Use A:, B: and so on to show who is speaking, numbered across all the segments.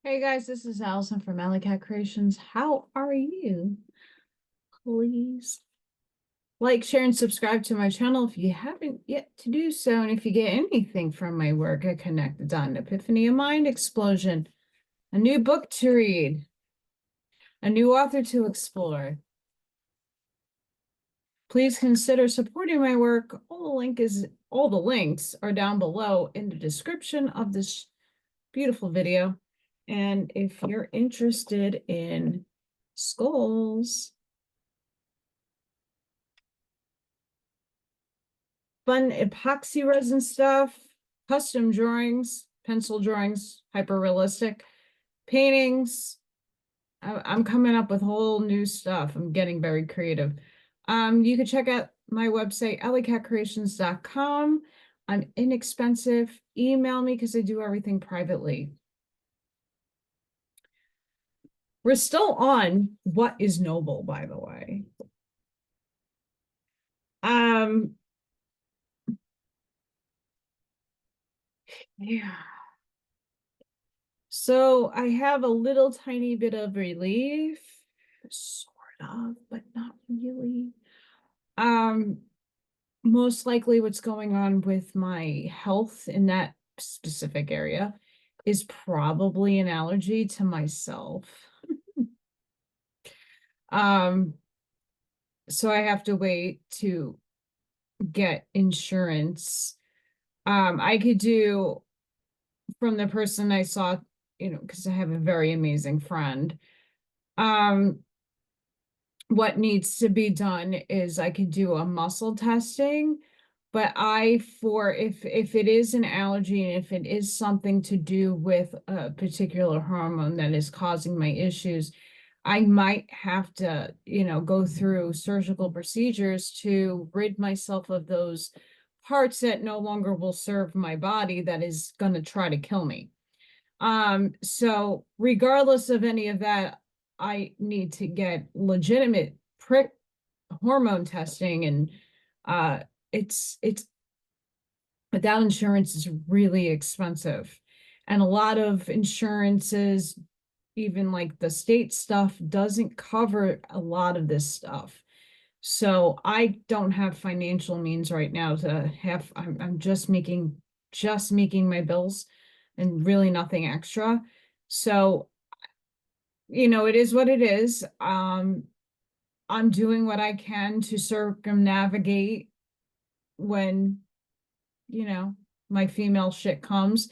A: Hey guys, this is Allison from Allykatkreations. How are you? Please like, share, and subscribe to my channel if you haven't yet to do so. And if you get anything from my work, I connect the dot, an epiphany, a mind explosion, a new book to read, a new author to explore. Please consider supporting my work. All the links are down below in the description of this beautiful video. And if you're interested in skulls, fun epoxy resin stuff, custom drawings, pencil drawings, hyper realistic paintings. I'm coming up with whole new stuff. I'm getting very creative. You can check out my website, AllyKatzkreations.com. I'm inexpensive. Email me because I do everything privately. We're still on What is Noble, by the way. Yeah. So I have a little tiny bit of relief, sort of, but not really. Most likely what's going on with my health in that specific area is probably an allergy to myself. So I have to wait to get insurance. I could do from the person I saw, because I have a very amazing friend. What needs to be done is I could do a muscle testing, but if it is an allergy and if it is something to do with a particular hormone that is causing my issues, I might have to, go through surgical procedures to rid myself of those parts that no longer will serve my body that is going to try to kill me. So regardless of any of that, I need to get legitimate prick hormone testing, and it's without insurance is really expensive. And a lot of insurances, even like the state stuff, doesn't cover a lot of this stuff. So I don't have financial means right now to have, I'm just making my bills and really nothing extra. So, it is what it is. I'm doing what I can to circumnavigate when, my female shit comes,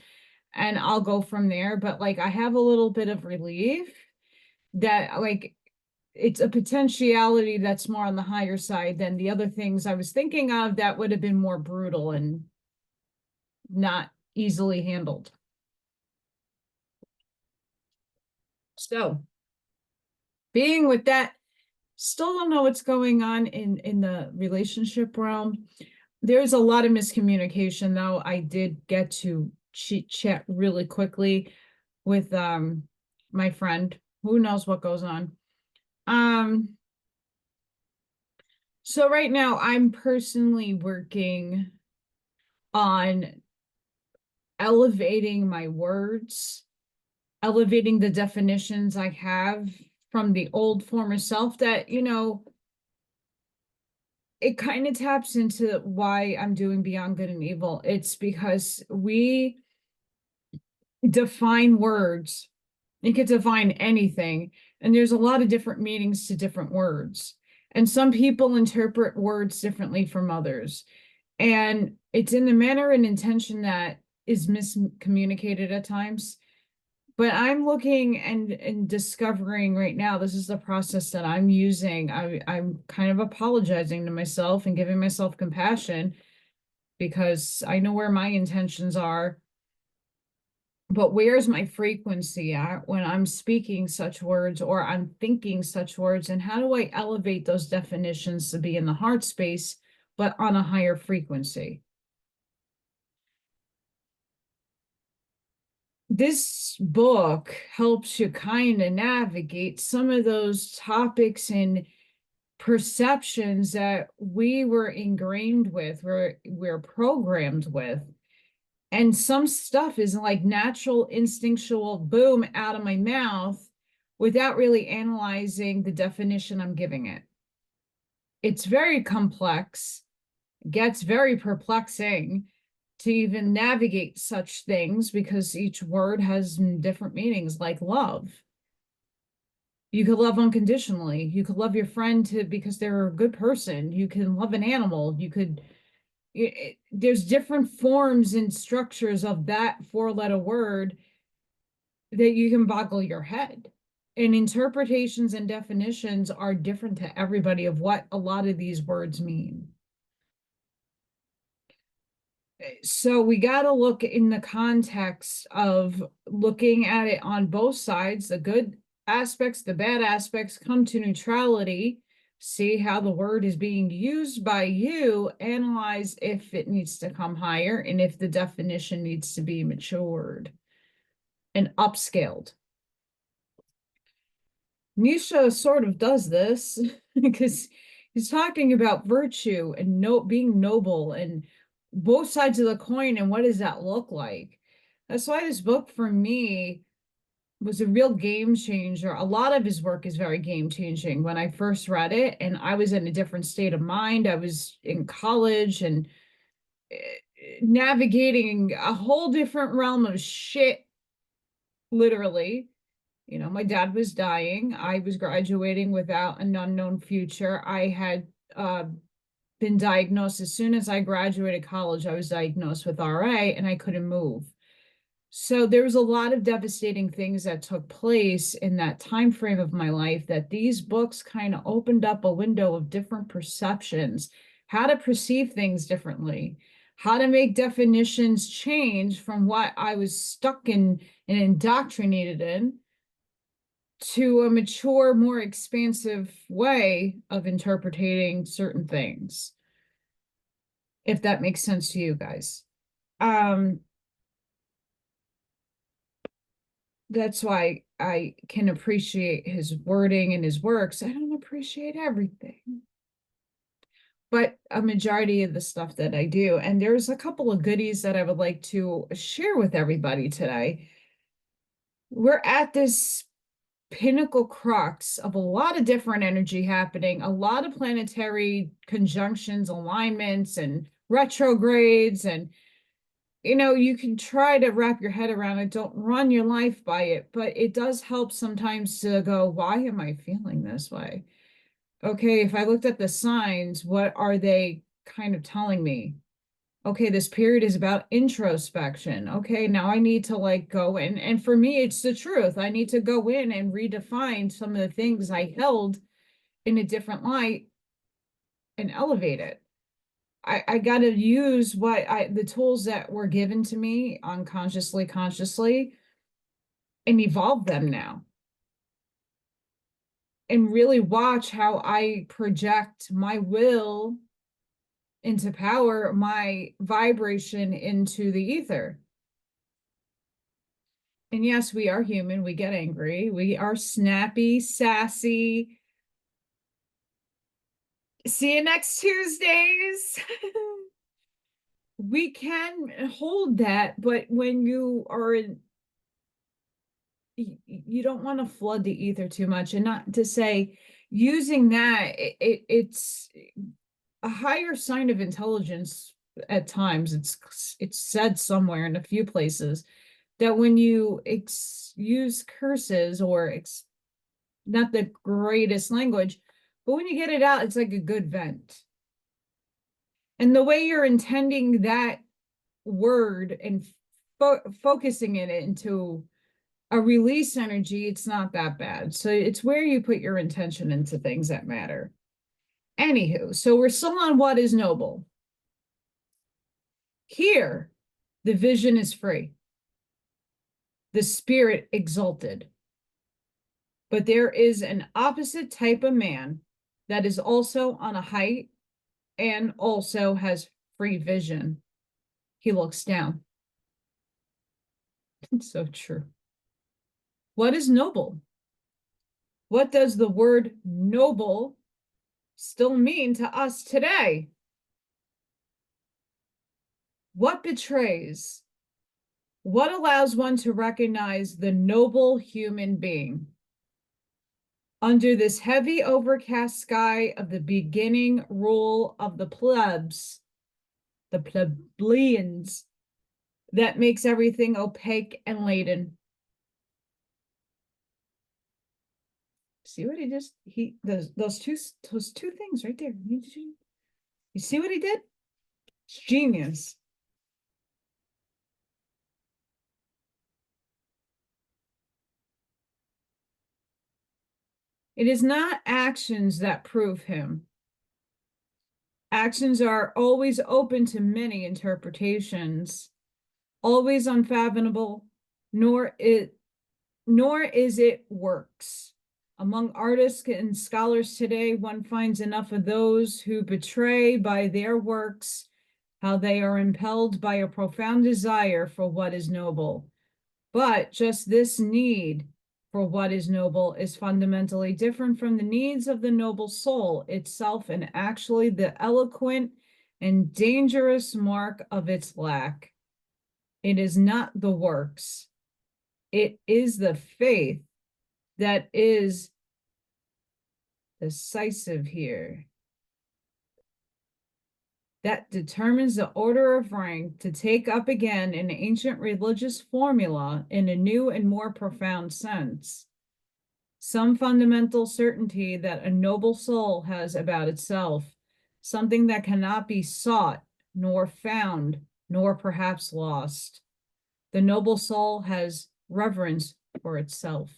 A: and I'll go from there. But like, I have a little bit of relief that like it's a potentiality that's more on the higher side than the other things I was thinking of that would have been more brutal and not easily handled. So being with that, still don't know what's going on in the relationship realm. There's a lot of miscommunication, though. I did get to chit chat really quickly with my friend. Who knows what goes on. So right now I'm personally working on elevating my words, elevating the definitions I have from the old former self that, it kind of taps into why I'm doing Beyond Good and Evil. It's because we define words. You could define anything, and there's a lot of different meanings to different words. And some people interpret words differently from others. And it's in the manner and intention that is miscommunicated at times. But I'm looking and discovering right now, this is the process that I'm using. I'm kind of apologizing to myself and giving myself compassion because I know where my intentions are. But where's my frequency at when I'm speaking such words or I'm thinking such words? And how do I elevate those definitions to be in the heart space, but on a higher frequency? This book helps you kind of navigate some of those topics and perceptions that we were ingrained with, we're programmed with. And some stuff is like natural, instinctual, boom, out of my mouth without really analyzing the definition I'm giving it. It's very complex, gets very perplexing to even navigate such things because each word has different meanings, like love. You could love unconditionally. You could love your friend because they're a good person. You can love an animal. You could there's different forms and structures of that four-letter word that you can boggle your head. And interpretations and definitions are different to everybody of what a lot of these words mean. So we got to look in the context of looking at it on both sides, the good aspects, the bad aspects, come to neutrality, see how the word is being used by you, analyze if it needs to come higher and if the definition needs to be matured and upscaled. Nietzsche sort of does this because he's talking about virtue and being noble and both sides of the coin and what does that look like. That's why this book for me was a real game changer. A lot of his work is very game changing. When I first read it, and I was in a different state of mind, I was in college and navigating a whole different realm of shit, literally. You know, my dad was dying. I was graduating without an unknown future. I had been diagnosed as soon as I graduated college. I was diagnosed with RA and I couldn't move. So there was a lot of devastating things that took place in that time frame of my life that these books kind of opened up a window of different perceptions, how to perceive things differently, how to make definitions change from what I was stuck in and indoctrinated in to a mature, more expansive way of interpreting certain things, if that makes sense to you guys. That's why I can appreciate his wording and his works. I don't appreciate everything, but a majority of the stuff that I do. And there's a couple of goodies that I would like to share with everybody today. We're at this pinnacle crux of a lot of different energy happening, a lot of planetary conjunctions, alignments, and retrogrades. And, you know, you can try to wrap your head around it. Don't run your life by it, but it does help sometimes to go, why am I feeling this way? Okay, if I looked at the signs, what are they kind of telling me? Okay, this period is about introspection. Okay, now I need to like go in. And for me, it's the truth. I need to go in and redefine some of the things I held in a different light and elevate it. I got to use the tools that were given to me unconsciously, consciously, and evolve them now. And really watch how I project my will into power, my vibration into the ether. And yes, we are human. We get angry. We are snappy, sassy. See you next Tuesdays. We can hold that, but when you are in, you don't want to flood the ether too much. And not to say using that, it's a higher sign of intelligence at times. It's said somewhere in a few places that when you use curses or not the greatest language, but when you get it out, it's like a good vent. And the way you're intending that word and focusing it into a release energy, it's not that bad. So it's where you put your intention into things that matter. Anywho, so we're still on what is noble. Here, the vision is free, the spirit exalted. But there is an opposite type of man that is also on a height and also has free vision. He looks down. It's so true. What is noble? What does the word noble still mean to us today? What betrays What allows one to recognize the noble human being? Under this heavy overcast sky of the beginning rule of the plebs, the plebeians, that makes everything opaque and laden. See what he just, those two things right there. You see what he did? It's genius. It is not actions that prove him. Actions are always open to many interpretations, always unfathomable, nor is it works. Among artists and scholars today, one finds enough of those who betray by their works how they are impelled by a profound desire for what is noble. But just this need for what is noble is fundamentally different from the needs of the noble soul itself, and actually the eloquent and dangerous mark of its lack. It is not the works. It is the faith that is decisive here. That determines the order of rank to take up again an ancient religious formula in a new and more profound sense. Some fundamental certainty that a noble soul has about itself, something that cannot be sought, nor found, nor perhaps lost. The noble soul has reverence for itself.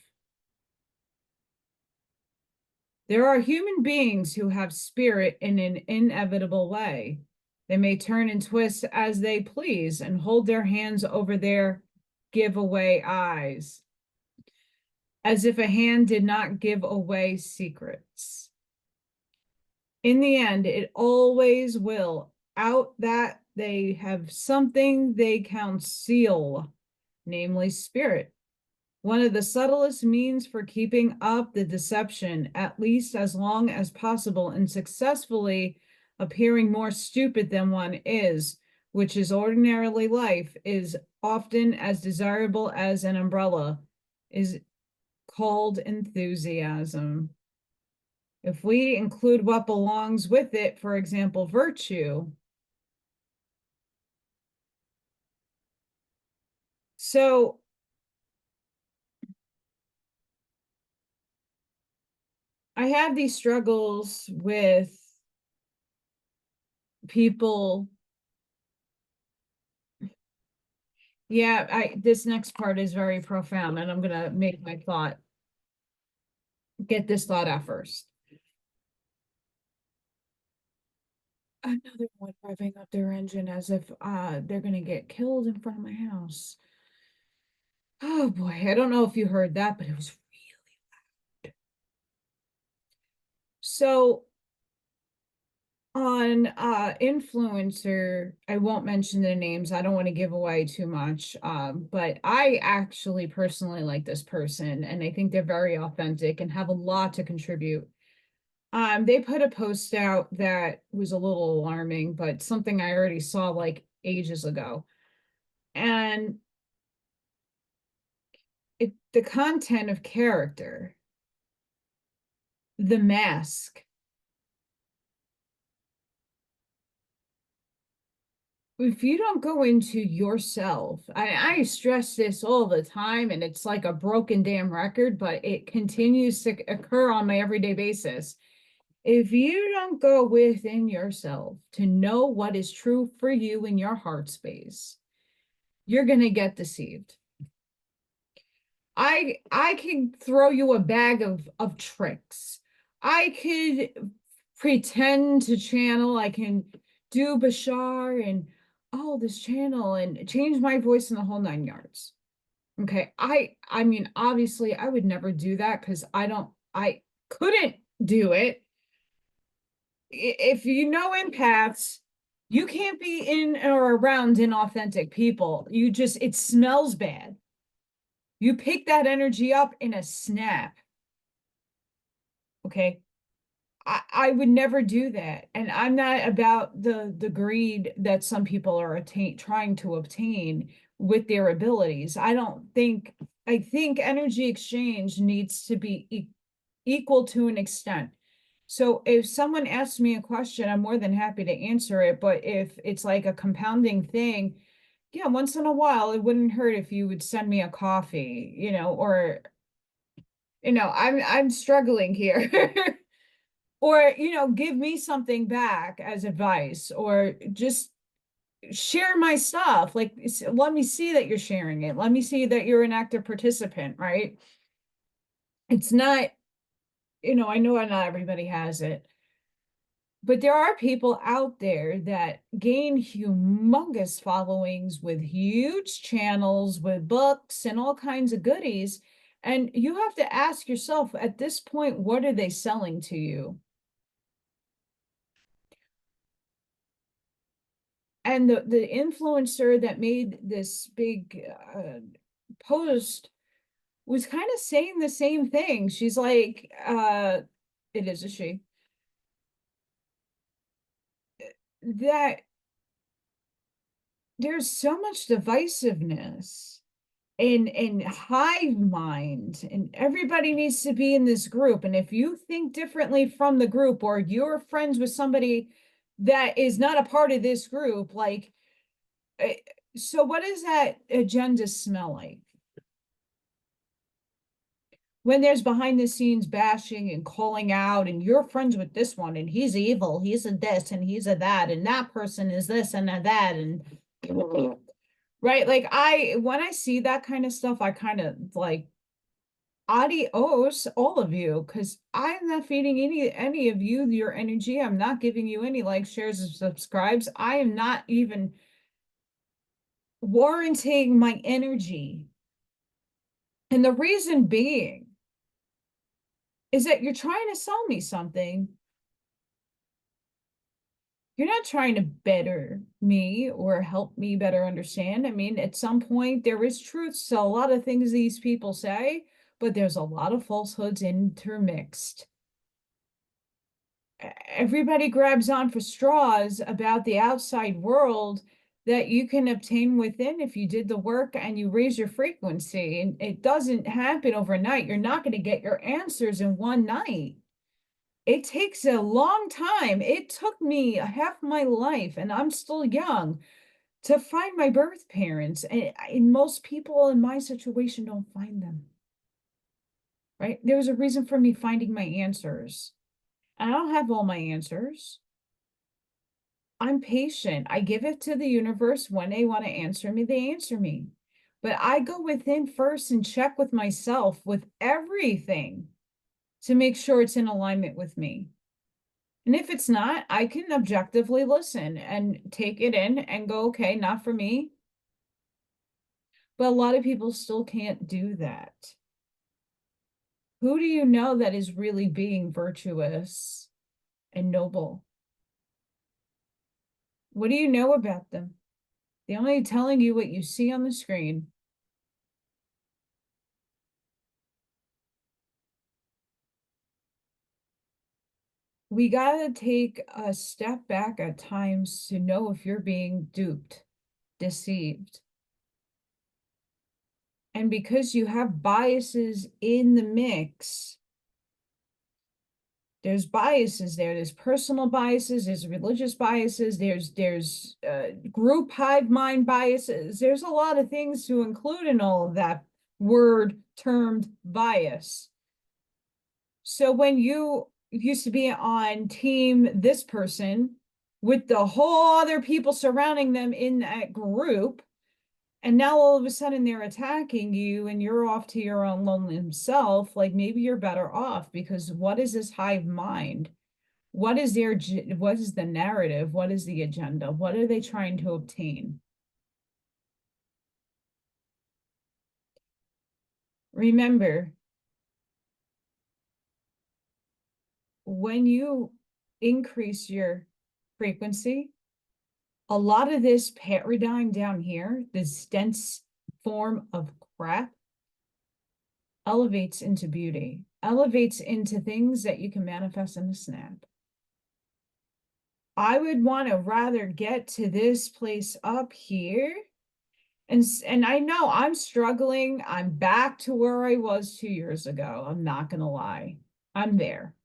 A: There are human beings who have spirit in an inevitable way. They may turn and twist as they please and hold their hands over their giveaway eyes, as if a hand did not give away secrets. In the end, it always will out that they have something they conceal, namely spirit. One of the subtlest means for keeping up the deception, at least as long as possible, and successfully appearing more stupid than one is, which is ordinarily life, is often as desirable as an umbrella, is called enthusiasm. If we include what belongs with it, for example, virtue. So I have these struggles with people. Yeah, this next part is very profound, and I'm gonna make my thought, get this thought out first. Another one revving up their engine as if they're gonna get killed in front of my house. Oh boy, I don't know if you heard that, but it was really loud. So on influencer, I won't mention their names, I don't want to give away too much, but I actually personally like this person, and I think they're very authentic and have a lot to contribute. They put a post out that was a little alarming, but something I already saw like ages ago. And the content of character, the mask. If you don't go into yourself, I stress this all the time, and it's like a broken damn record, but it continues to occur on my everyday basis. If you don't go within yourself to know what is true for you in your heart space, you're going to get deceived. I can throw you a bag of tricks. I could pretend to channel. I can do Bashar and this channel and change my voice in the whole 9 yards. Okay, I mean, obviously I would never do that because I couldn't do it. If you know empaths, you can't be in or around inauthentic people. It smells bad. You pick that energy up in a snap. Okay. I would never do that. And I'm not about the greed that some people are trying to obtain with their abilities. I think energy exchange needs to be equal to an extent. So if someone asks me a question, I'm more than happy to answer it. But if it's like a compounding thing, yeah, once in a while, it wouldn't hurt if you would send me a coffee, or I'm struggling here. Or, give me something back as advice, or just share my stuff. Like, let me see that you're sharing it. Let me see that you're an active participant, right? It's not, I know not everybody has it, but there are people out there that gain humongous followings with huge channels, with books and all kinds of goodies. And you have to ask yourself at this point, what are they selling to you? And the influencer that made this big post was kind of saying the same thing. She's like, it is a she, that there's so much divisiveness and hive mind, and everybody needs to be in this group. And if you think differently from the group, or you're friends with somebody that is not a part of this group, like, so what does that agenda smell like? When there's behind the scenes bashing and calling out, and you're friends with this one, and he's evil, he's a this, and he's a that, and that person is this and a that, and right, like, when I see that kind of stuff, I kind of like, adios, all of you, because I'm not feeding any of you your energy. I'm not giving you any likes, shares, and subscribes. I am not even warranting my energy. And the reason being is that you're trying to sell me something. You're not trying to better me or help me better understand. I mean, at some point, there is truth to a lot of things these people say, but there's a lot of falsehoods intermixed. Everybody grabs on for straws about the outside world that you can obtain within if you did the work and you raise your frequency. And it doesn't happen overnight. You're not going to get your answers in one night. It takes a long time. It took me half my life, and I'm still young, to find my birth parents. And most people in my situation don't find them, right? There's a reason for me finding my answers. I don't have all my answers. I'm patient. I give it to the universe. When they want to answer me, they answer me. But I go within first and check with myself with everything to make sure it's in alignment with me. And if it's not, I can objectively listen and take it in and go, okay, not for me. But a lot of people still can't do that. Who do you know that is really being virtuous and noble? What do you know about them? They're only telling you what you see on the screen. We got to take a step back at times to know if you're being duped, deceived. And because you have biases in the mix, there's biases there. There's personal biases, there's religious biases, there's group hive mind biases. There's a lot of things to include in all of that word termed bias. So when you used to be on team this person with the whole other people surrounding them in that group, and now all of a sudden they're attacking you and you're off to your own lonely self, like, maybe you're better off, because what is this hive mind? What is the narrative? What is the agenda? What are they trying to obtain? Remember, when you increase your frequency, a lot of this paradigm down here, this dense form of crap, elevates into beauty. elevates into things that you can manifest in a snap. I would want to rather get to this place up here. And I know I'm struggling. I'm back to where I was 2 years ago. I'm not going to lie. I'm there.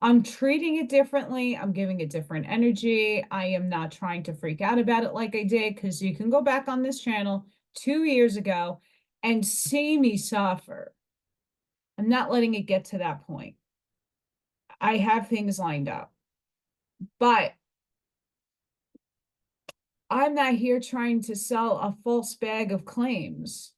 A: I'm treating it differently. I'm giving it different energy. I am not trying to freak out about it like I did, because you can go back on this channel 2 years ago and see me suffer. I'm not letting it get to that point. I have things lined up, but I'm not here trying to sell a false bag of claims.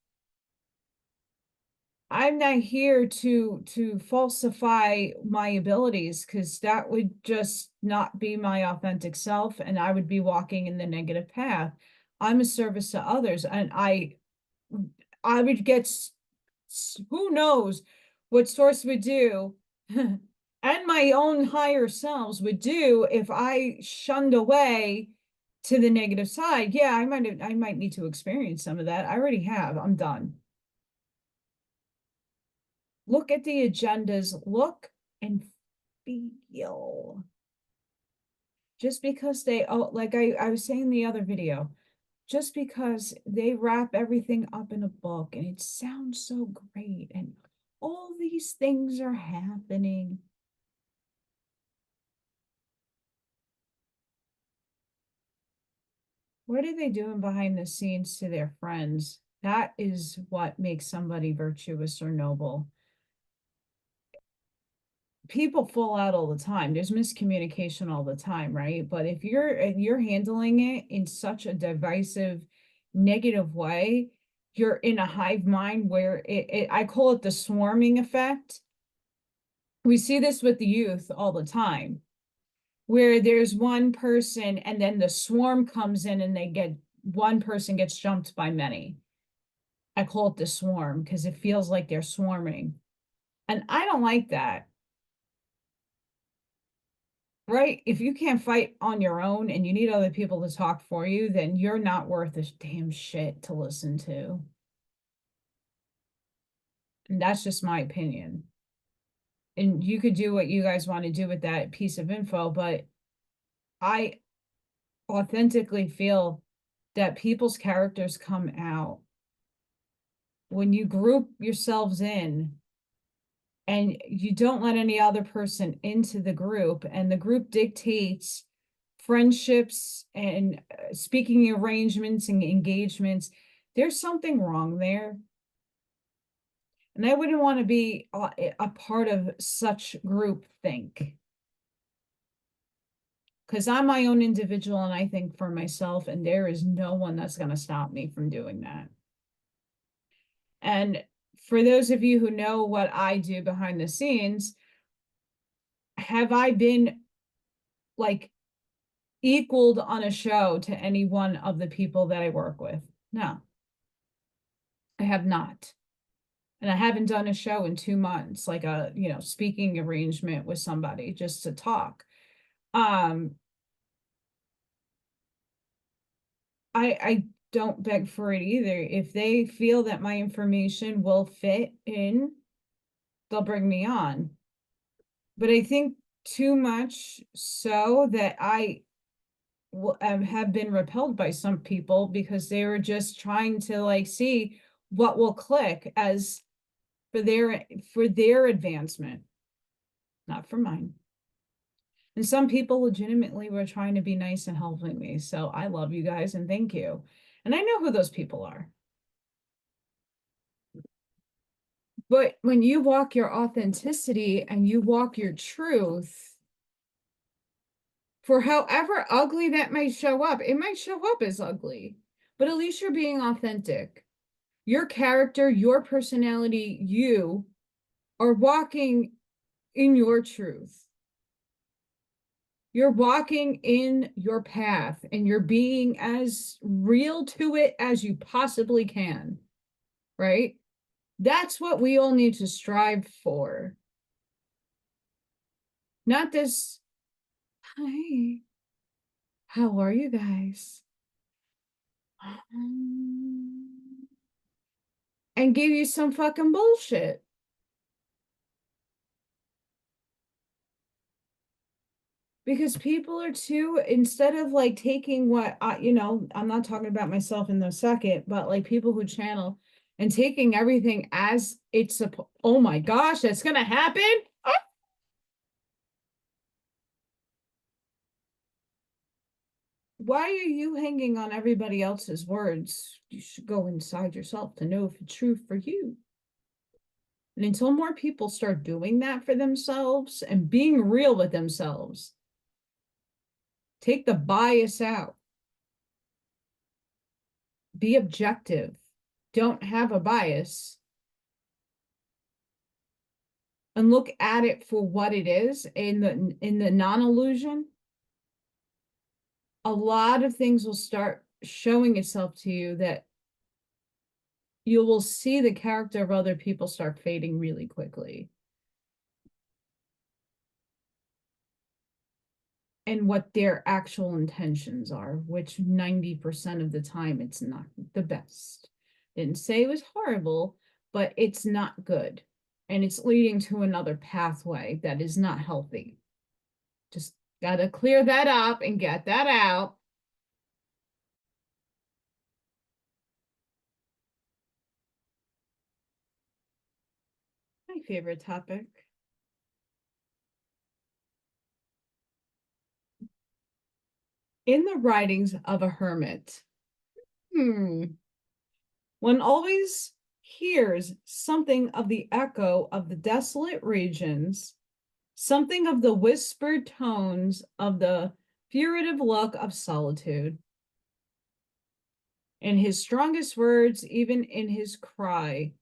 A: I'm not here to falsify my abilities, because that would just not be my authentic self, and I would be walking in the negative path. I'm a service to others, and I would get, who knows what source would do and my own higher selves would do if I shunned away to the negative side. Yeah, I might need to experience some of that. I already have. I'm done. Look at the agendas, look and feel. Just because they, oh, like I was saying in the other video, just because they wrap everything up in a book and it sounds so great and all these things are happening. What are they doing behind the scenes to their friends? That is what makes somebody virtuous or noble. People fall out all the time. There's miscommunication all the time, right? But if you're handling it in such a divisive, negative way, you're in a hive mind where I call it the swarming effect. We see this with the youth all the time, where there's one person and then the swarm comes in and one person gets jumped by many. I call it the swarm because it feels like they're swarming. And I don't like that. Right? If you can't fight on your own and you need other people to talk for you, then you're not worth a damn shit to listen to. And that's just my opinion. And you could do what you guys want to do with that piece of info, but I authentically feel that people's characters come out when you group yourselves in and you don't let any other person into the group, and the group dictates friendships and speaking arrangements and engagements. There's something wrong there. And I wouldn't want to be a part of such group think, because I'm my own individual and I think for myself, and there is no one that's going to stop me from doing that. And for those of you who know what I do behind the scenes, have I been like equaled on a show to any one of the people that I work with? No, I have not. And I haven't done a show in 2 months, like a, speaking arrangement with somebody just to talk. I don't beg for it either. If they feel that my information will fit in, they'll bring me on. But I think too much so that I have been repelled by some people because they were just trying to like see what will click as for their advancement, not for mine. And some people legitimately were trying to be nice and helping me. So I love you guys and thank you. And I know who those people are. But when you walk your authenticity and you walk your truth, for however ugly that might show up, it might show up as ugly, but at least you're being authentic. Your character, your personality, you are walking in your truth. You're walking in your path and you're being as real to it as you possibly can, right? That's what we all need to strive for. Not this, hi, how are you guys? And give you some fucking bullshit. Because people are too, instead of like taking what I'm not talking about myself in the second, but like people who channel and taking everything as it's oh my gosh, that's gonna happen. Ah! Why are you hanging on everybody else's words? You should go inside yourself to know if it's true for you. And until more people start doing that for themselves and being real with themselves, take the bias out. Be objective. Don't have a bias. And look at it for what it is in the non-illusion. A lot of things will start showing itself to you that you will see the character of other people start fading really quickly. And what their actual intentions are, which 90% of the time it's not the best. Didn't say it was horrible, but it's not good. And it's leading to another pathway that is not healthy. Just gotta clear that up and get that out. My favorite topic. In the writings of a hermit. One always hears something of the echo of the desolate regions, something of the whispered tones of the furtive look of solitude. In his strongest words, even in his cry,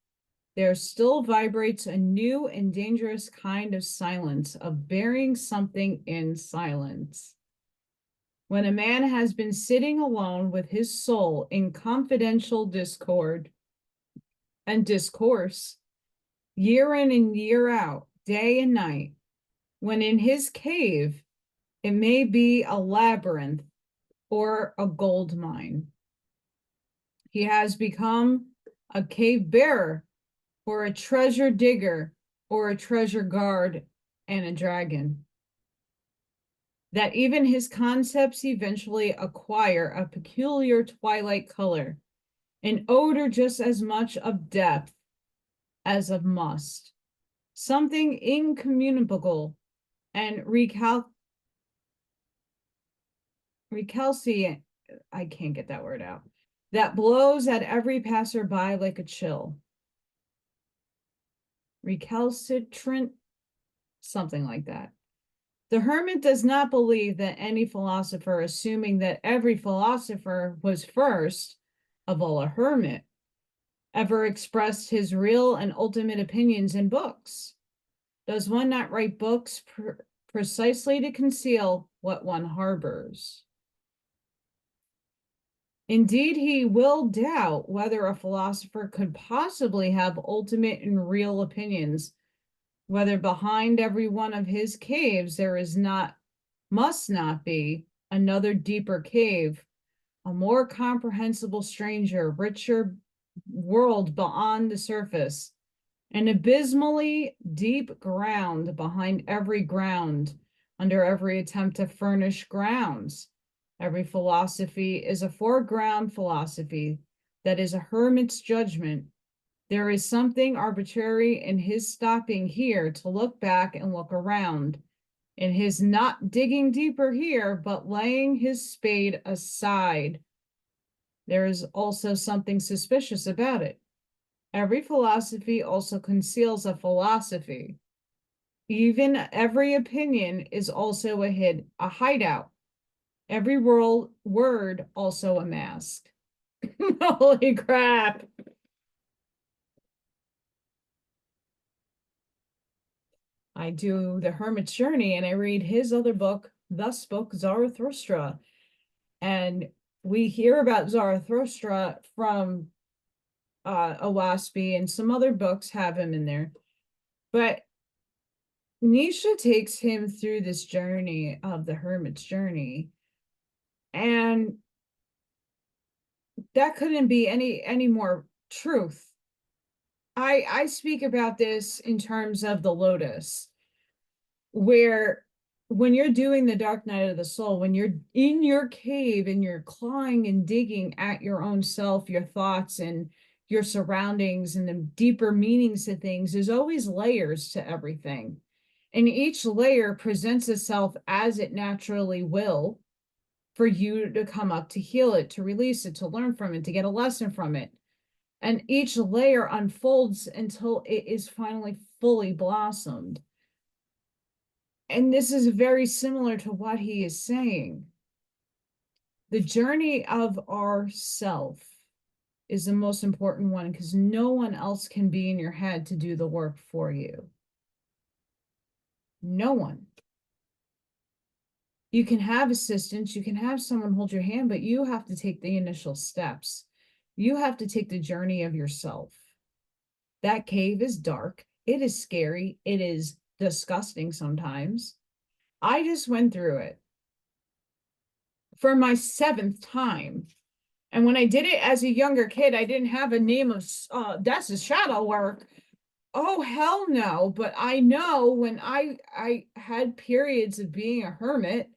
A: there still vibrates a new and dangerous kind of silence, of bearing something in silence. When a man has been sitting alone with his soul in confidential discord and discourse, year in and year out, day and night, when in his cave, it may be a labyrinth or a gold mine. He has become a cave bearer or a treasure digger or a treasure guard and a dragon. That even his concepts eventually acquire a peculiar twilight color, an odor just as much of depth as of must, something incommunicable and recalcitrant, I can't get that word out, that blows at every passerby like a chill. Recalcitrant, something like that. The hermit does not believe that any philosopher, assuming that every philosopher was first of all a hermit, ever expressed his real and ultimate opinions in books. Does one not write books precisely to conceal what one harbors? Indeed, he will doubt whether a philosopher could possibly have ultimate and real opinions, whether behind every one of his caves there is not, must not be, another deeper cave, a more comprehensible stranger, richer world beyond the surface, an abysmally deep ground behind every ground, under every attempt to furnish grounds. Every philosophy is a foreground philosophy that is a hermit's judgment. There is something arbitrary in his stopping here to look back and look around, in his not digging deeper here, but laying his spade aside. There is also something suspicious about it. Every philosophy also conceals a philosophy. Even every opinion is also a hideout. Every word also a mask. Holy crap. I do the Hermit's Journey and I read his other book, Thus Spoke Zarathustra. And we hear about Zarathustra from Owaspy, and some other books have him in there. But Nietzsche takes him through this journey of the Hermit's Journey. And that couldn't be any more truth. I speak about this in terms of the lotus, where when you're doing the dark night of the soul, when you're in your cave and you're clawing and digging at your own self, your thoughts and your surroundings and the deeper meanings to things, there's always layers to everything. And each layer presents itself as it naturally will for you to come up, to heal it, to release it, to learn from it, to get a lesson from it. And each layer unfolds until it is finally fully blossomed. And this is very similar to what he is saying. The journey of our self is the most important one, because no one else can be in your head to do the work for you. No one. You can have assistance, you can have someone hold your hand, but you have to take the initial steps. You have to take the journey of yourself. That cave is dark. It is scary. It is disgusting sometimes. I just went through it for my 7th time. And when I did it as a younger kid, I didn't have a name of, that's a shadow work. Oh, hell no. But I know when I had periods of being a hermit,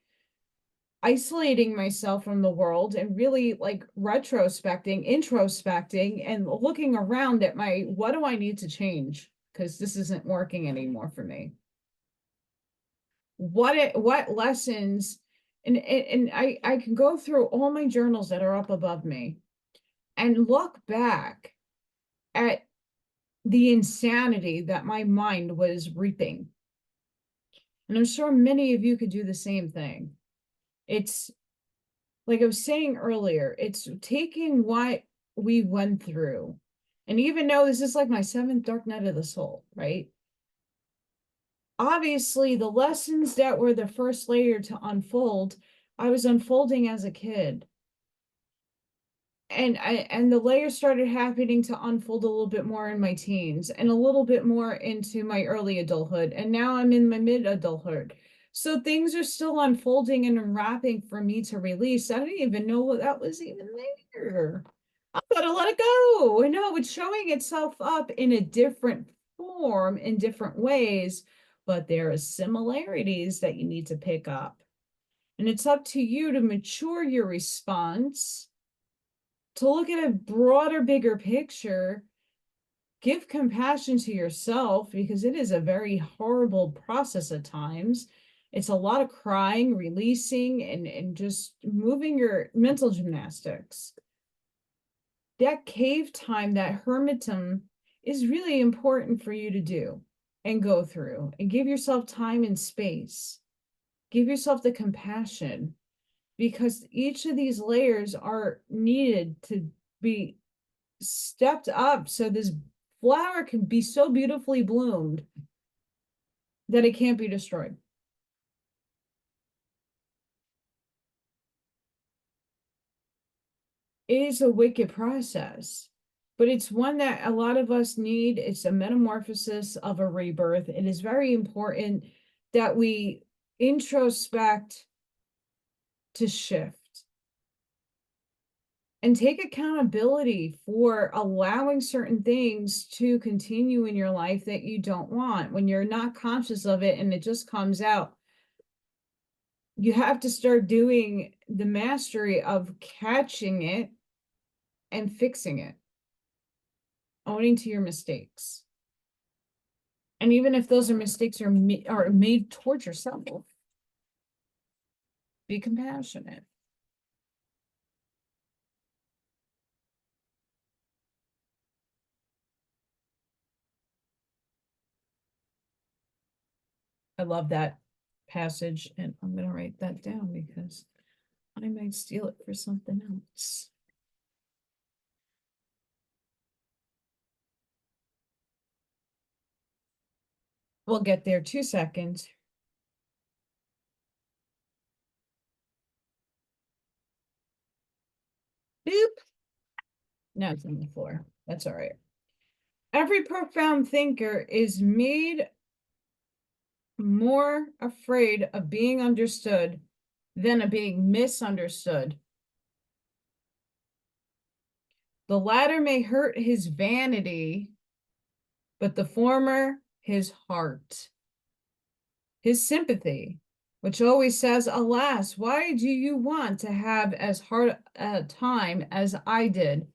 A: isolating myself from the world and really like retrospecting, introspecting, and looking around at my, what do I need to change? Because this isn't working anymore for me. What lessons, and I can go through all my journals that are up above me and look back at the insanity that my mind was reaping. And I'm sure many of you could do the same thing. It's like I was saying earlier, it's taking what we went through. And even though this is like my 7th dark night of the soul, right? Obviously, the lessons that were the first layer to unfold, I was unfolding as a kid. And the layers started happening to unfold a little bit more in my teens and a little bit more into my early adulthood. And now I'm in my mid-adulthood. So things are still unfolding and unwrapping for me to release. I didn't even know what that was even there. I thought I let it go. And no, it's showing itself up in a different form in different ways, but there are similarities that you need to pick up. And it's up to you to mature your response, to look at a broader, bigger picture, give compassion to yourself, because it is a very horrible process at times. It's a lot of crying, releasing, and just moving your mental gymnastics. That cave time, that hermitum, is really important for you to do and go through, and give yourself time and space. Give yourself the compassion, because each of these layers are needed to be stepped up so this flower can be so beautifully bloomed that it can't be destroyed. It is a wicked process, but it's one that a lot of us need. It's a metamorphosis of a rebirth. It is very important that we introspect to shift and take accountability for allowing certain things to continue in your life that you don't want. When you're not conscious of it and it just comes out, you have to start doing the mastery of catching it and fixing it, owning to your mistakes. And even if those are mistakes are made towards yourself, be compassionate. I love that passage, and I'm going to write that down because I might steal it for something else. We'll get there. 2 seconds. Boop. Now it's on the floor. That's all right. Every profound thinker is made more afraid of being understood than of being misunderstood. The latter may hurt his vanity, but the former his heart, his sympathy, which always says, alas, why do you want to have as hard a time as I did?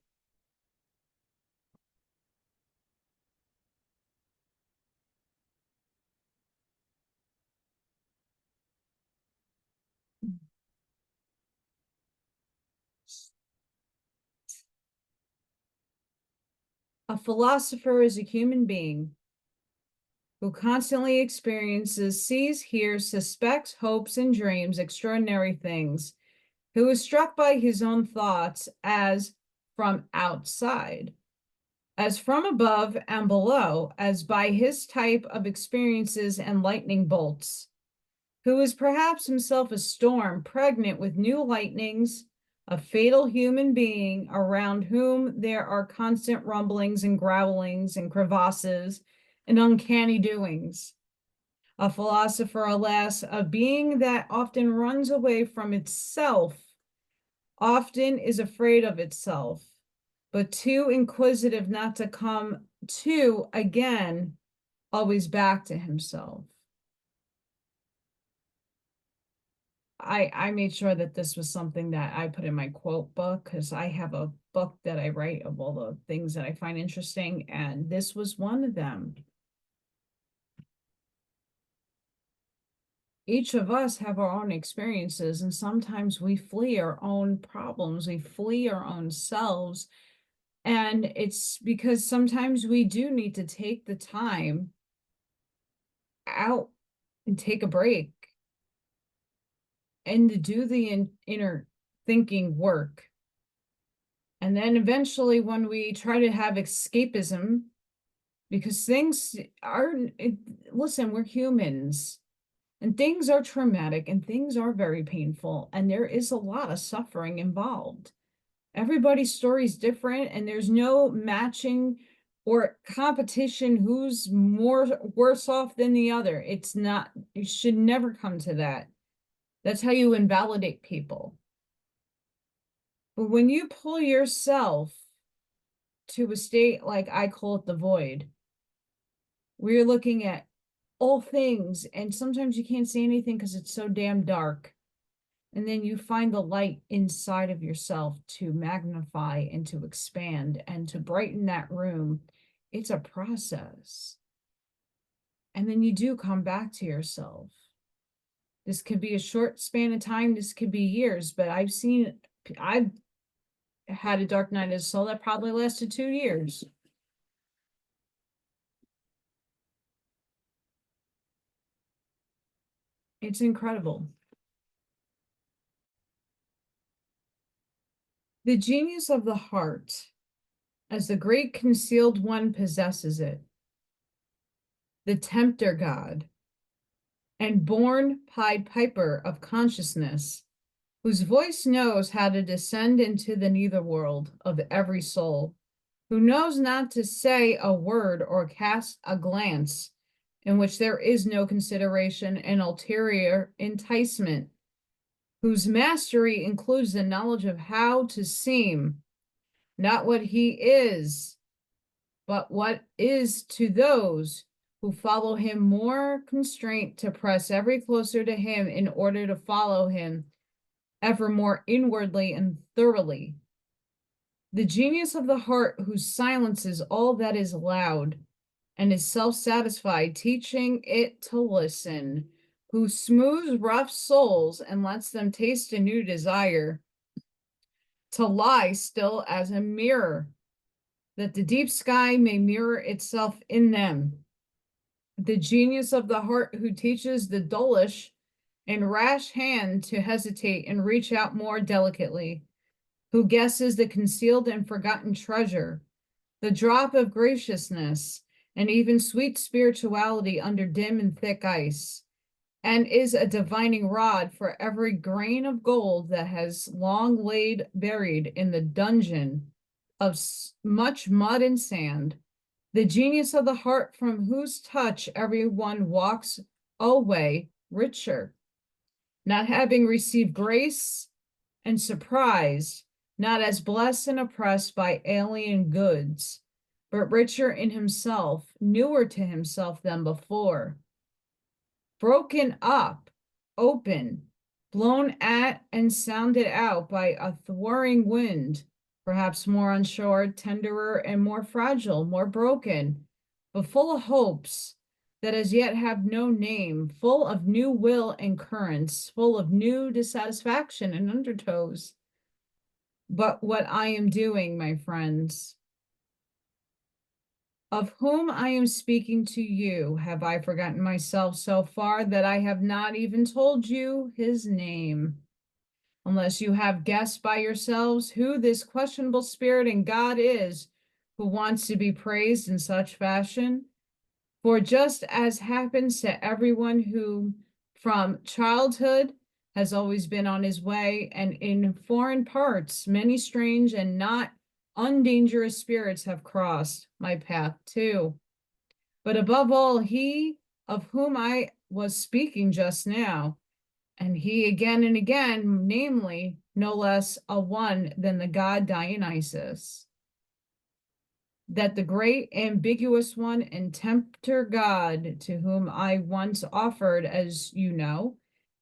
A: A philosopher is a human being who constantly experiences, sees, hears, suspects, hopes, and dreams extraordinary things, who is struck by his own thoughts as from outside, as from above and below, as by his type of experiences and lightning bolts, who is perhaps himself a storm pregnant with new lightnings, a fatal human being around whom there are constant rumblings and growlings and crevasses and uncanny doings. A philosopher, alas, a being that often runs away from itself, often is afraid of itself, but too inquisitive not to come to again, always back to himself. I made sure that this was something that I put in my quote book, because I have a book that I write of all the things that I find interesting, and this was one of them. Each of us have our own experiences, and sometimes we flee our own problems, we flee our own selves, and it's because sometimes we do need to take the time out and take a break and to do the inner thinking work. And then eventually when we try to have escapism, because things are, listen, we're humans and things are traumatic and things are very painful and there is a lot of suffering involved. Everybody's story is different and there's no matching or competition who's worse off than the other. It's not, it should never come to that. That's how you invalidate people. But when you pull yourself to a state like I call it the void, we're looking at all things, and sometimes you can't see anything because it's so damn dark. And then you find the light inside of yourself to magnify and to expand and to brighten that room. It's a process. And then you do come back to yourself. This could be a short span of time, this could be years, but I've had a dark night of the soul that probably lasted 2 years. It's incredible. The genius of the heart, as the great concealed one possesses it, the tempter god, and born Pied Piper of consciousness, whose voice knows how to descend into the netherworld of every soul, who knows not to say a word or cast a glance in which there is no consideration and ulterior enticement, whose mastery includes the knowledge of how to seem, not what he is, but what is to those who follow him more constraint to press ever closer to him in order to follow him ever more inwardly and thoroughly. The genius of the heart who silences all that is loud and is self-satisfied, teaching it to listen, who smooths rough souls and lets them taste a new desire, to lie still as a mirror, that the deep sky may mirror itself in them. The genius of the heart who teaches the dullish and rash hand to hesitate and reach out more delicately, who guesses the concealed and forgotten treasure, the drop of graciousness, and even sweet spirituality under dim and thick ice, and is a divining rod for every grain of gold that has long laid buried in the dungeon of much mud and sand, the genius of the heart from whose touch everyone walks away richer, not having received grace and surprised, not as blessed and oppressed by alien goods, but richer in himself, newer to himself than before. Broken up open, blown at and sounded out by a thwarring wind, perhaps more unsure, tenderer, and more fragile, more broken, but full of hopes that as yet have no name, full of new will and currents, full of new dissatisfaction and undertows. But what I am doing, my friends, of whom I am speaking to you, have I forgotten myself so far that I have not even told you his name? Unless you have guessed by yourselves who this questionable spirit and God is who wants to be praised in such fashion. For just as happens to everyone who from childhood has always been on his way, and in foreign parts, many strange and not undangerous spirits have crossed my path too. But above all, he of whom I was speaking just now, and he again and again, namely, no less a one than the god Dionysus, that the great ambiguous one and tempter god, to whom I once offered, as you know,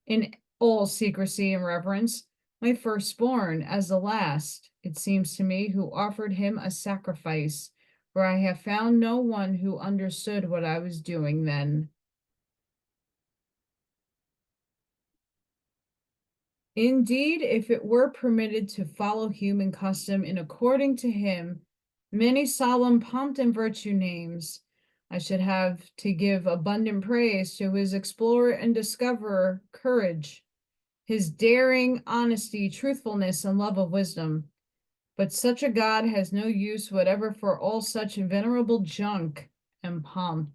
A: in all secrecy and reverence, my firstborn as the last, it seems to me, who offered him a sacrifice, for I have found no one who understood what I was doing then. Indeed, if it were permitted to follow human custom in according to him, many solemn pomp and virtue names, I should have to give abundant praise to his explorer and discoverer courage, his daring, honesty, truthfulness, and love of wisdom. But such a God has no use whatever for all such venerable junk and pomp.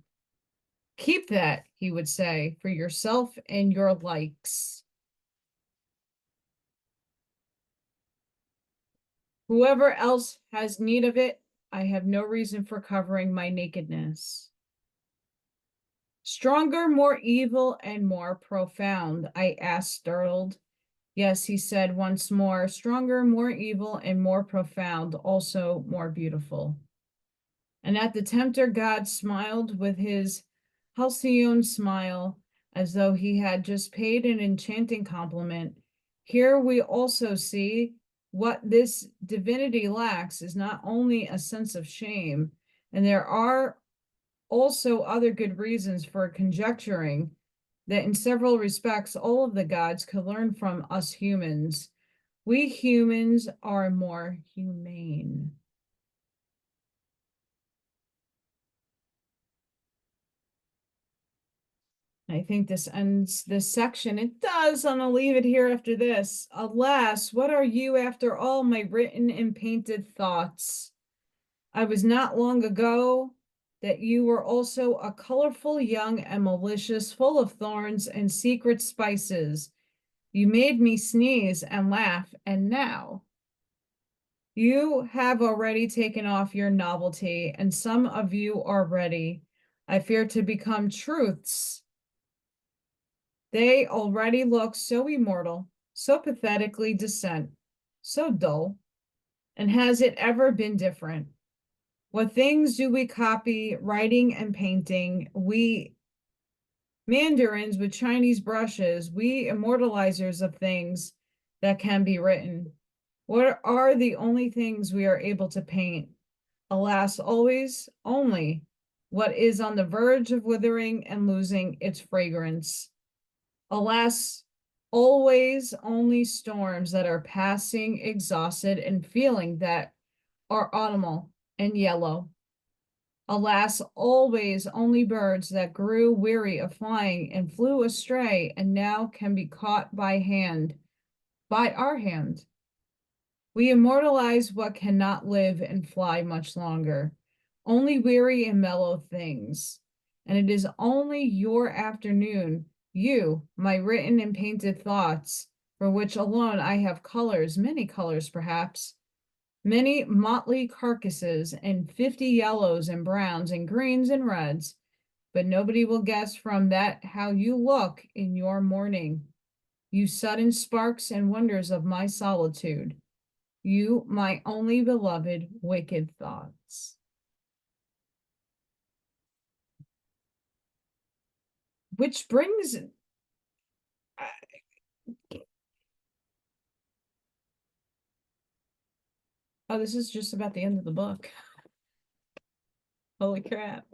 A: Keep that, he would say, for yourself and your likes. Whoever else has need of it, I have no reason for covering my nakedness. Stronger, more evil, and more profound, I asked, startled. Yes, he said once more, stronger, more evil, and more profound, also more beautiful. And at the tempter, God smiled with his halcyon smile, as though he had just paid an enchanting compliment. Here we also see what this divinity lacks is not only a sense of shame, and there are also other good reasons for conjecturing that in several respects, all of the gods could learn from us humans. We humans are more humane. I think this ends this section. It does, and I'll leave it here after this. Alas, what are you after all my written and painted thoughts? I was not long ago that you were also a colorful young and malicious, full of thorns and secret spices. You made me sneeze and laugh, and now you have already taken off your novelty, and some of you are ready, I fear, to become truths. They already look so immortal, so pathetically decent, so dull. And has it ever been different? What things do we copy, writing and painting? We mandarins with Chinese brushes, we immortalizers of things that can be written. What are the only things we are able to paint? Alas, always only what is on the verge of withering and losing its fragrance. Alas, always only storms that are passing exhausted and feeling that are autumnal and yellow. Alas, always only birds that grew weary of flying and flew astray and now can be caught by our hand. We immortalize what cannot live and fly much longer, only weary and mellow things. And it is only your afternoon, you, my written and painted thoughts, for which alone I have colors, many colors perhaps, many motley carcasses, and 50 yellows and browns and greens and reds, but nobody will guess from that how you look in your morning, you sudden sparks and wonders of my solitude, you, my only beloved wicked thoughts. Which brings, Oh, this is just about the end of the book. Holy crap.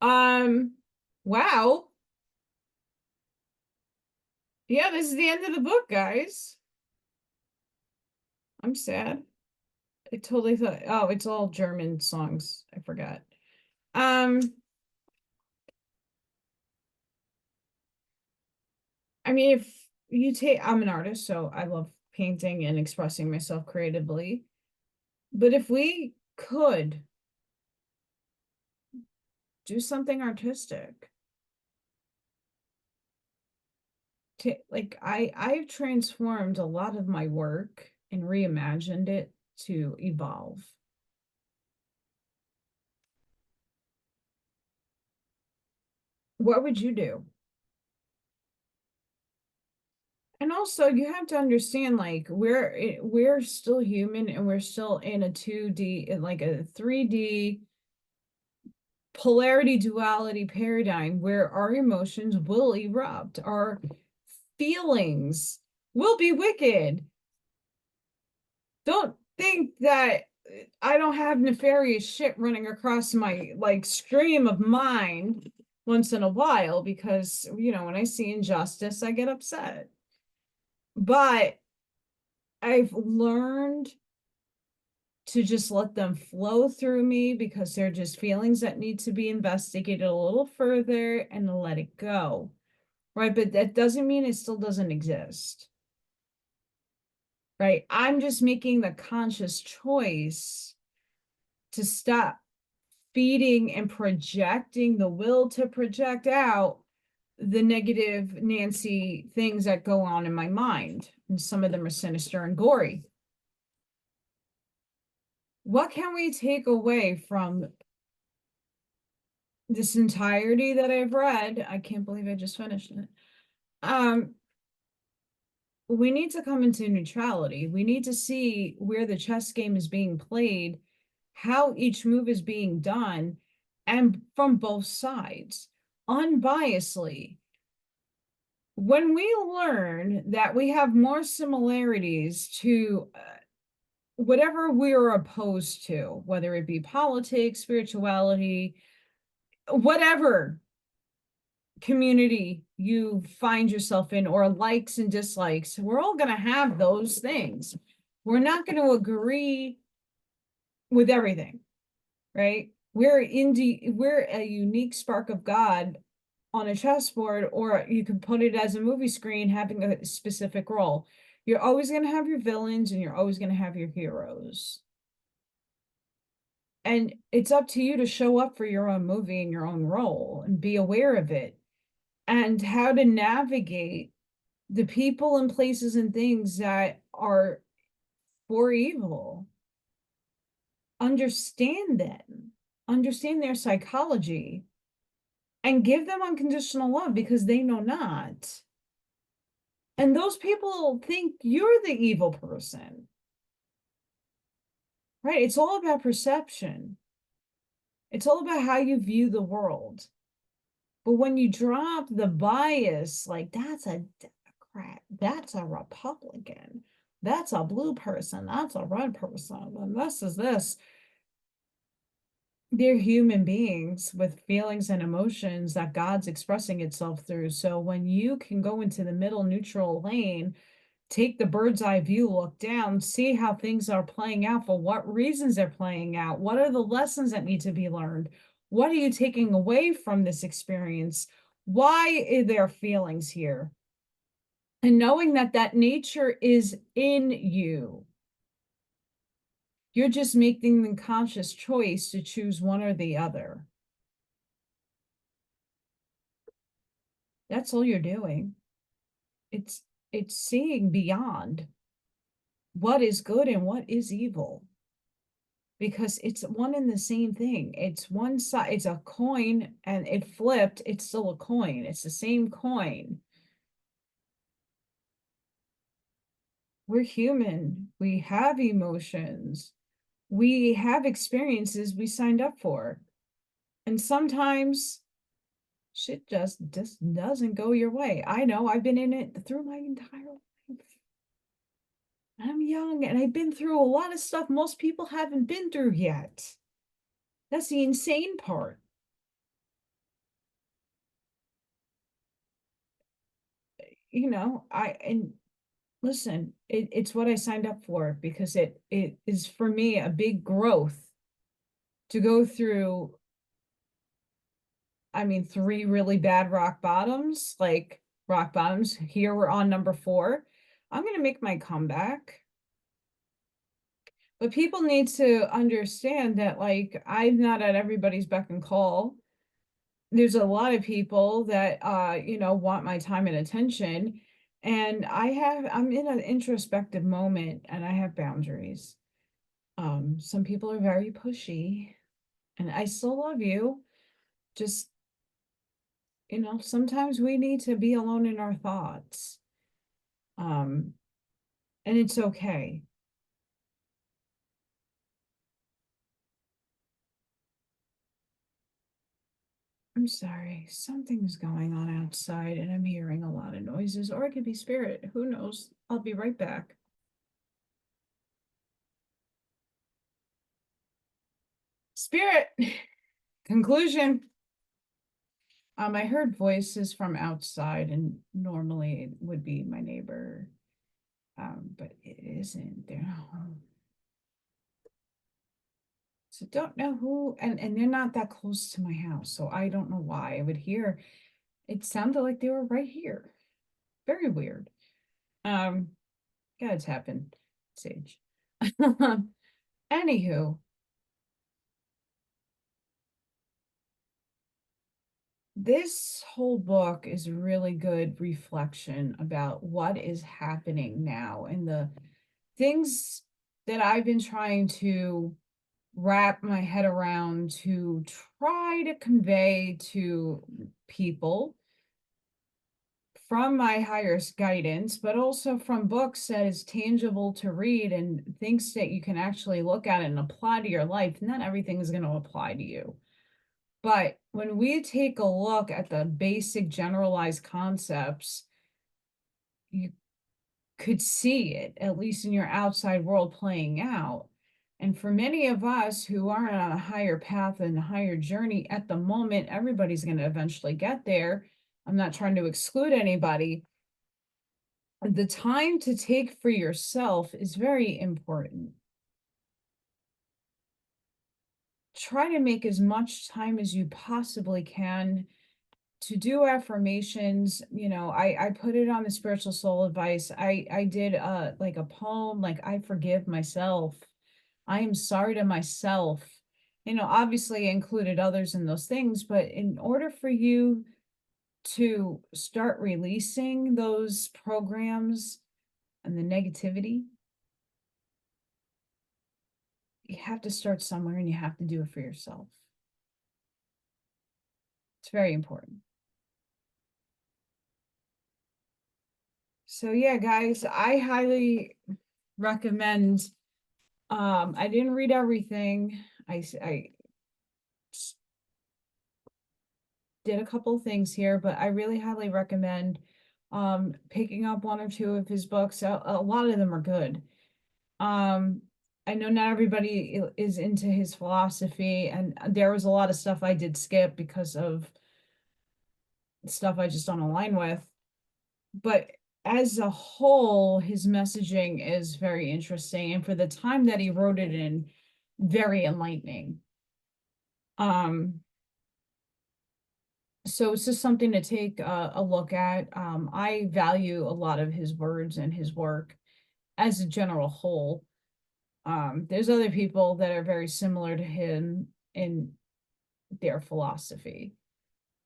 A: Wow. Yeah, this is the end of the book, guys. I'm sad. I totally thought, oh, it's all German songs. I forgot. Um, I mean, if you take, I'm an artist, so I love painting and expressing myself creatively. But if we could do something artistic, like I've transformed a lot of my work and reimagined it to evolve. What would you do? And also you have to understand, like, we're still human and we're still in a 2D, like a 3D polarity duality paradigm where our emotions will erupt, our feelings will be wicked. Don't think that I don't have nefarious shit running across my like stream of mind once in a while, because when I see injustice I get upset. But I've learned to just let them flow through me because they're just feelings that need to be investigated a little further and to let it go. Right? But that doesn't mean it still doesn't exist. Right? I'm just making the conscious choice to stop feeding and projecting the will to project out the negative Nancy things that go on in my mind. And some of them are sinister and gory. What can we take away from this entirety that I've read? I can't believe I just finished it. We need to come into neutrality. We need to see where the chess game is being played, how each move is being done, and from both sides, unbiasedly. When we learn that we have more similarities to whatever we're opposed to, whether it be politics, spirituality, whatever community you find yourself in, or likes and dislikes, we're all going to have those things. We're not going to agree with everything, right? We're a unique spark of God on a chessboard, or you can put it as a movie screen having a specific role. You're always going to have your villains and you're always going to have your heroes. And it's up to you to show up for your own movie and your own role and be aware of it and how to navigate the people and places and things that are for evil. Understand them, understand their psychology, and give them unconditional love because they know not. And those people think you're the evil person, right? It's all about perception. It's all about how you view the world. But when you drop the bias, like that's a Democrat, that's a Republican, that's a blue person, that's a red person, and this is this. They're human beings with feelings and emotions that God's expressing itself through. So when you can go into the middle neutral lane, take the bird's eye view, look down, see how things are playing out, for what reasons they're playing out, what are the lessons that need to be learned, what are you taking away from this experience, why are there feelings here, and knowing that that nature is in you. You're just making the conscious choice to choose one or the other. That's all you're doing. It's seeing beyond what is good and what is evil, because it's one and the same thing. It's one side, it's a coin, and it flipped, it's still a coin. It's the same coin. We're human. We have emotions. We have experiences we signed up for. And sometimes shit just doesn't go your way. I know, I've been in it through my entire life. I'm young and I've been through a lot of stuff most people haven't been through yet. That's the insane part. And listen, it's what I signed up for, because it is for me a big growth to go through. I mean, three really bad rock bottoms, like rock bottoms. Here we're on number 4. I'm going to make my comeback. But people need to understand that, like, I'm not at everybody's beck and call. There's a lot of people that, want my time and attention. And I'm in an introspective moment and I have boundaries. Some people are very pushy and I still love you. Just, sometimes we need to be alone in our thoughts. Um, and it's okay. I'm sorry, something's going on outside and I'm hearing a lot of noises, or it could be spirit. Who knows? I'll be right back. Spirit, conclusion. I heard voices from outside, and normally it would be my neighbor, but it isn't. They're not home. So don't know who, and they're not that close to my house, so I don't know why I would hear. It sounded like they were right here. Very weird. Um, yeah, it's happened, Sage. Anywho, this whole book is a really good reflection about what is happening now and the things that I've been trying to wrap my head around to try to convey to people from my highest guidance, but also from books that is tangible to read and things that you can actually look at and apply to your life. Not everything is going to apply to you. But when we take a look at the basic generalized concepts, you could see it, at least in your outside world, playing out. And for many of us who are on a higher path and a higher journey at the moment, everybody's going to eventually get there. I'm not trying to exclude anybody. The time to take for yourself is very important. Try to make as much time as you possibly can to do affirmations. I put it on the spiritual soul advice. I did like a poem, like, I forgive myself, I am sorry to myself. Obviously I included others in those things, but in order for you to start releasing those programs and the negativity, you have to start somewhere and you have to do it for yourself. It's very important. So yeah, guys, I highly recommend. I didn't read everything. I did a couple of things here, but I really highly recommend picking up one or two of his books. A lot of them are good. I know not everybody is into his philosophy, and there was a lot of stuff I did skip because of stuff I just don't align with. But as a whole, his messaging is very interesting, and for the time that he wrote it in, very enlightening. So it's just something to take a look at. I value a lot of his words and his work as a general whole. There's other people that are very similar to him in their philosophy.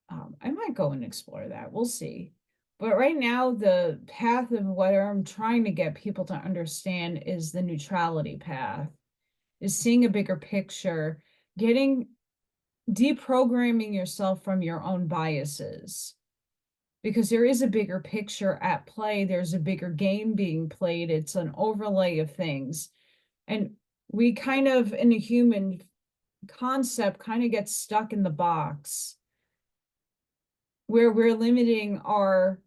A: I might go and explore that. We'll see. But right now, the path of what I'm trying to get people to understand is the neutrality path, is seeing a bigger picture, deprogramming yourself from your own biases. Because there is a bigger picture at play. There's a bigger game being played. It's an overlay of things. And we kind of, in a human concept, kind of get stuck in the box where we're limiting our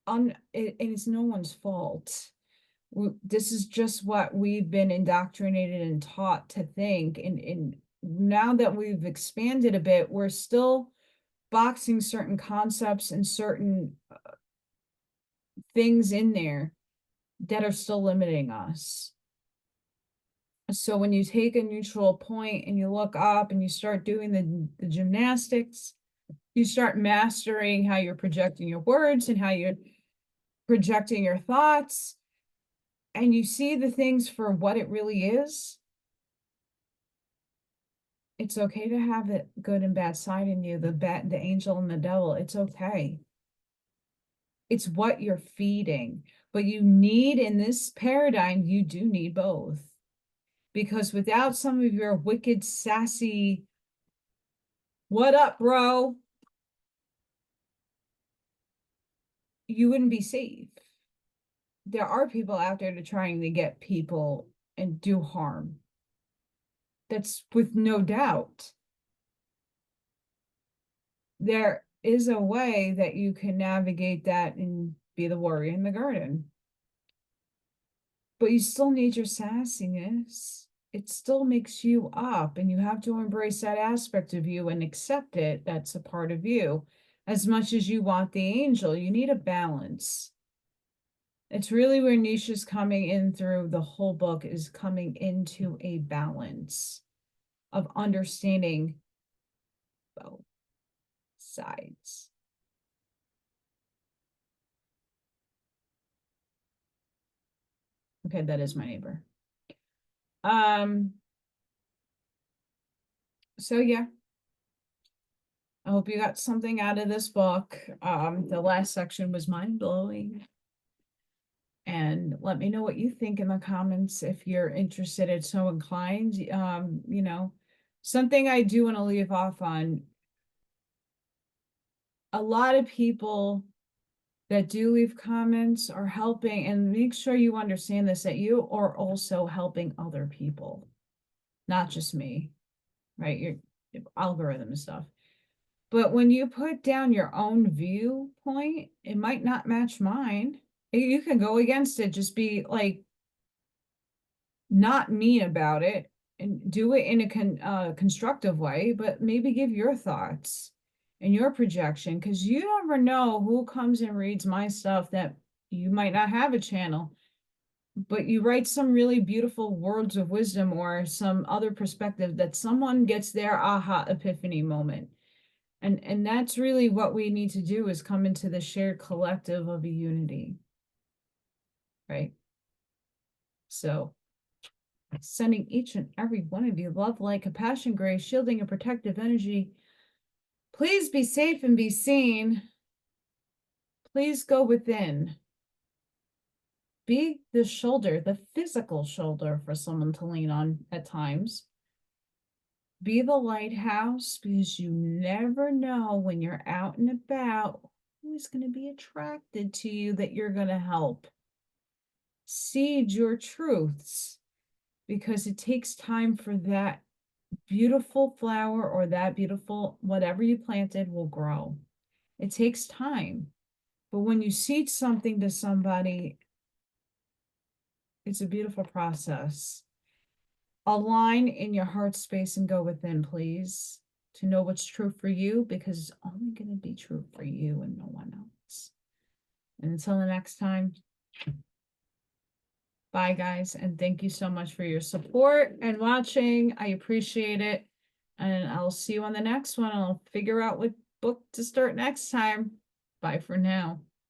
A: it is no one's fault. This is just what we've been indoctrinated and taught to think. And now that we've expanded a bit, we're still boxing certain concepts and certain things in there that are still limiting us. So when you take a neutral point and you look up and you start doing the gymnastics, you start mastering how you're projecting your words and how you're projecting your thoughts, and you see the things for what it really is. It's okay to have the good and bad side in you, the angel and the devil. It's okay. It's what you're feeding. But you need, in this paradigm, you do need both. Because without some of your wicked, sassy, what up, bro? You wouldn't be safe. There are people out there to trying to get people and do harm. That's with no doubt. There is a way that you can navigate that and be the warrior in the garden. But you still need your sassiness. It still makes you up, and you have to embrace that aspect of you and accept it. That's a part of you. As much as you want the angel, you need a balance. It's really where Nietzsche's coming in through the whole book, is coming into a balance of understanding both sides. Okay, that is my neighbor. So yeah, I hope you got something out of this book. The last section was mind-blowing. And let me know what you think in the comments if you're interested and so inclined. You know, something I do want to leave off on. A lot of people that do leave comments are helping, and make sure you understand this, that you are also helping other people, not just me, right? Your algorithm and stuff. But when you put down your own viewpoint, it might not match mine. You can go against it, just be like not mean about it and do it in a constructive way, but maybe give your thoughts and your projection, because you never know who comes and reads my stuff that you might not have a channel, but you write some really beautiful words of wisdom or some other perspective that someone gets their aha epiphany moment. And that's really what we need to do, is come into the shared collective of a unity, right? So sending each and every one of you love, light, compassion, grace, shielding, and protective energy. Please be safe and be seen. Please go within. Be the shoulder, the physical shoulder for someone to lean on at times. Be the lighthouse, because you never know when you're out and about who's going to be attracted to you that you're going to help. Seed your truths, because it takes time for that beautiful flower or that beautiful whatever you planted will grow. It takes time. But when you seed something to somebody, it's a beautiful process. Align in your heart space and go within, please, to know what's true for you, because it's only going to be true for you and no one else. And until the next time, bye, guys. And thank you so much for your support and watching. I appreciate it. And I'll see you on the next one. I'll figure out what book to start next time. Bye for now.